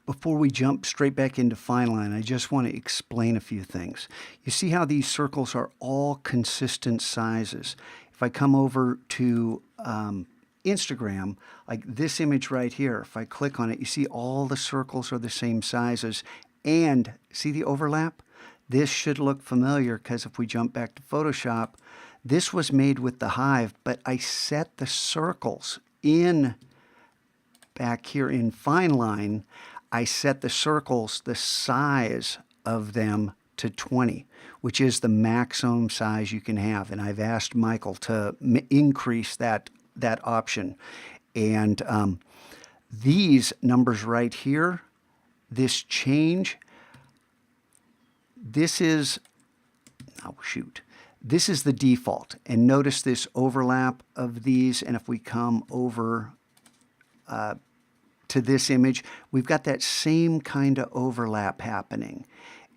Before we jump straight back into fineLine, I just want to explain a few things. You see how these circles are all consistent sizes. If I come over to Instagram, like this image right here, if I click on it, you see all the circles are the same sizes. And see the overlap? This should look familiar because if we jump back to Photoshop, this was made with the hive, but I set the circles in back here in fineLine. I set the circles, the size of them to 20, which is the maximum size you can have. And I've asked Michael to increase that option. And these numbers right here, this change, this is, oh shoot, this is the default. And notice this overlap of these. And if we come over to this image, we've got that same kind of overlap happening.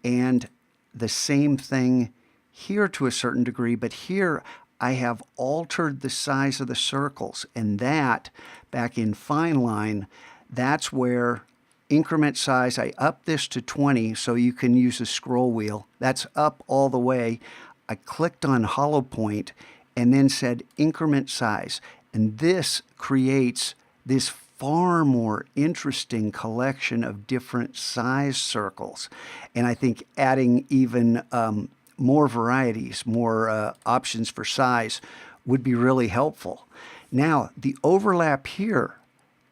And the same thing here to a certain degree, but here I have altered the size of the circles. And that, back in fineLine, that's where increment size, I up this to 20 so you can use a scroll wheel. That's up all the way. I clicked on hollow point and then said increment size. And this creates this far more interesting collection of different size circles. And I think adding even more varieties, more options for size would be really helpful. Now, the overlap here,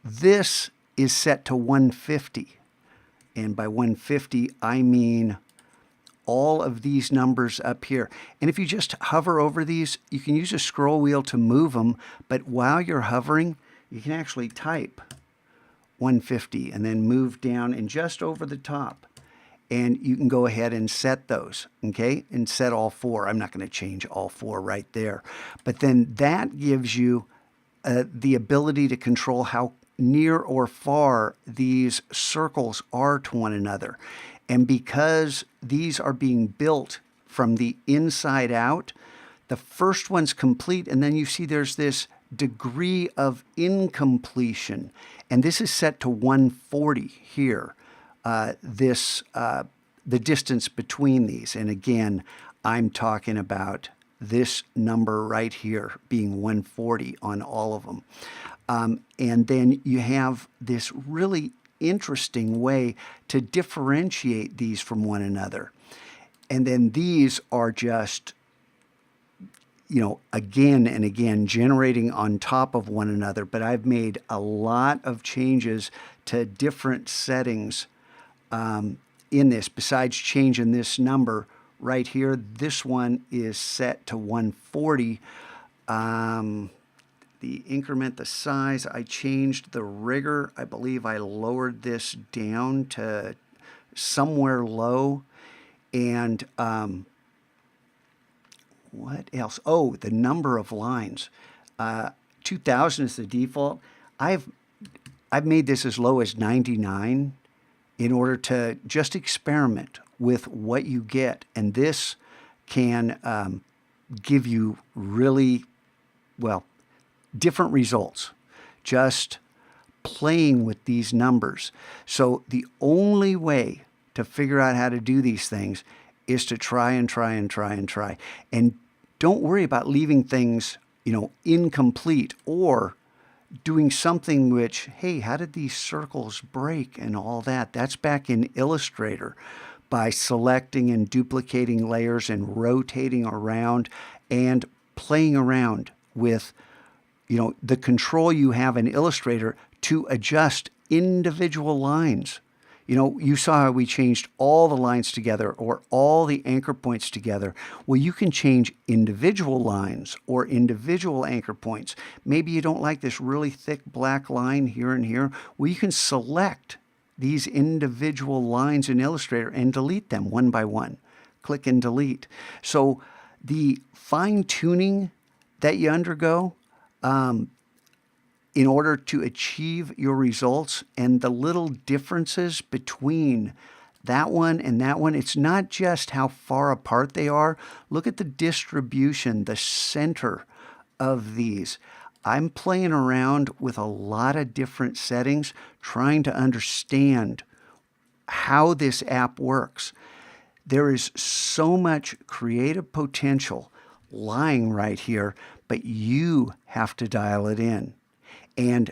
this is set to 150. And by 150, I mean all of these numbers up here. And if you just hover over these, you can use a scroll wheel to move them. But while you're hovering, you can actually type 150 and then move down and just over the top. And you can go ahead and set those, okay? And set all four. I'm not going to change all four right there. But then that gives you the ability to control how near or far these circles are to one another. And because these are being built from the inside out, the first one's complete, and then you see there's this degree of incompletion. And this is set to 140 here, the distance between these. And again, I'm talking about this number right here being 140 on all of them. And then you have this really interesting way to differentiate these from one another. And then these are just, you know, again and again generating on top of one another. But I've made a lot of changes to different settings in this. Besides changing this number right here, this one is set to 140. The increment, the size, I changed the rigor. I believe I lowered this down to somewhere low. And what else? Oh, the number of lines. 2000 is the default. I've made this as low as 99 in order to just experiment with what you get. And this can give you really, well, different results, just playing with these numbers. So the only way to figure out how to do these things is to try and try and try and try. And don't worry about leaving things, you know, incomplete or doing something which, hey, how did these circles break and all that? That's back in Illustrator by selecting and duplicating layers and rotating around and playing around with, you know, the control you have in Illustrator to adjust individual lines. You know, you saw how we changed all the lines together or all the anchor points together. Well, you can change individual lines or individual anchor points. Maybe you don't like this really thick black line here and here. Well, you can select these individual lines in Illustrator and delete them one by one. Click and delete. So the fine-tuning that you undergo in order to achieve your results and the little differences between that one and that one, it's not just how far apart they are. Look at the distribution, the center of these. I'm playing around with a lot of different settings, trying to understand how this app works. There is so much creative potential lying right here, but you have to dial it in. And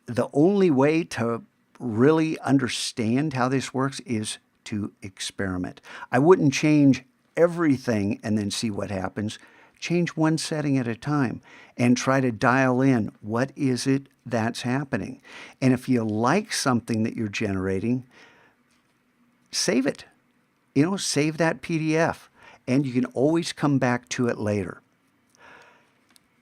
the only way to really understand how this works is to experiment. I wouldn't change everything and then see what happens. Change one setting at a time and try to dial in what is it that's happening. And if you like something that you're generating, save it. Save that PDF, and you can always come back to it later.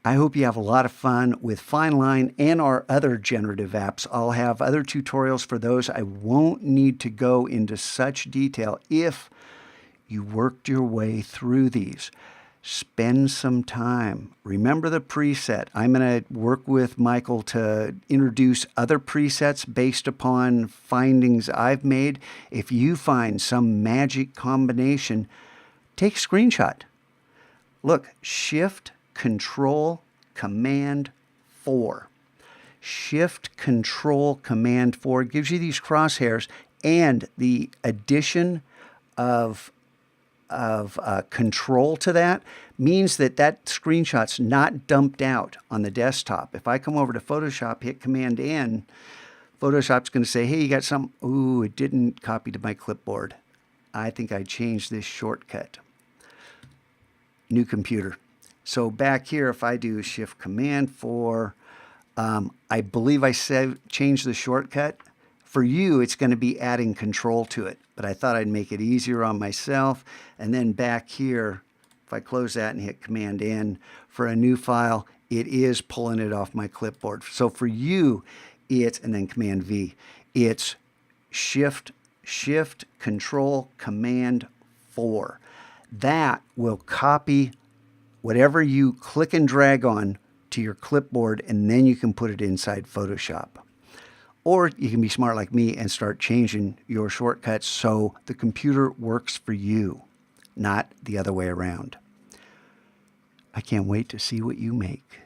I hope you have a lot of fun with fineLine and our other generative apps. I'll have other tutorials for those. I won't need to go into such detail if you worked your way through these. Spend some time. Remember the preset. I'm going to work with Michael to introduce other presets based upon findings I've made. If you find some magic combination, take a screenshot. Look, Shift, Control, Command 4. Shift, Control, Command 4 gives you these crosshairs, and the addition of control to that means that screenshot's not dumped out on the desktop. If I come over to Photoshop, hit Command N, Photoshop's going to say, hey, you got some, ooh, it didn't copy to my clipboard. I think I changed this shortcut. New computer. So back here, if I do Shift Command 4, I believe I changed the shortcut. For you, it's going to be adding control to it, but I thought I'd make it easier on myself. And then back here, if I close that and hit Command N for a new file, it is pulling it off my clipboard. So for you, and then Command V, it's Shift, Control, Command 4. That will copy whatever you click and drag on to your clipboard, and then you can put it inside Photoshop. Or you can be smart like me and start changing your shortcuts so the computer works for you, not the other way around. I can't wait to see what you make.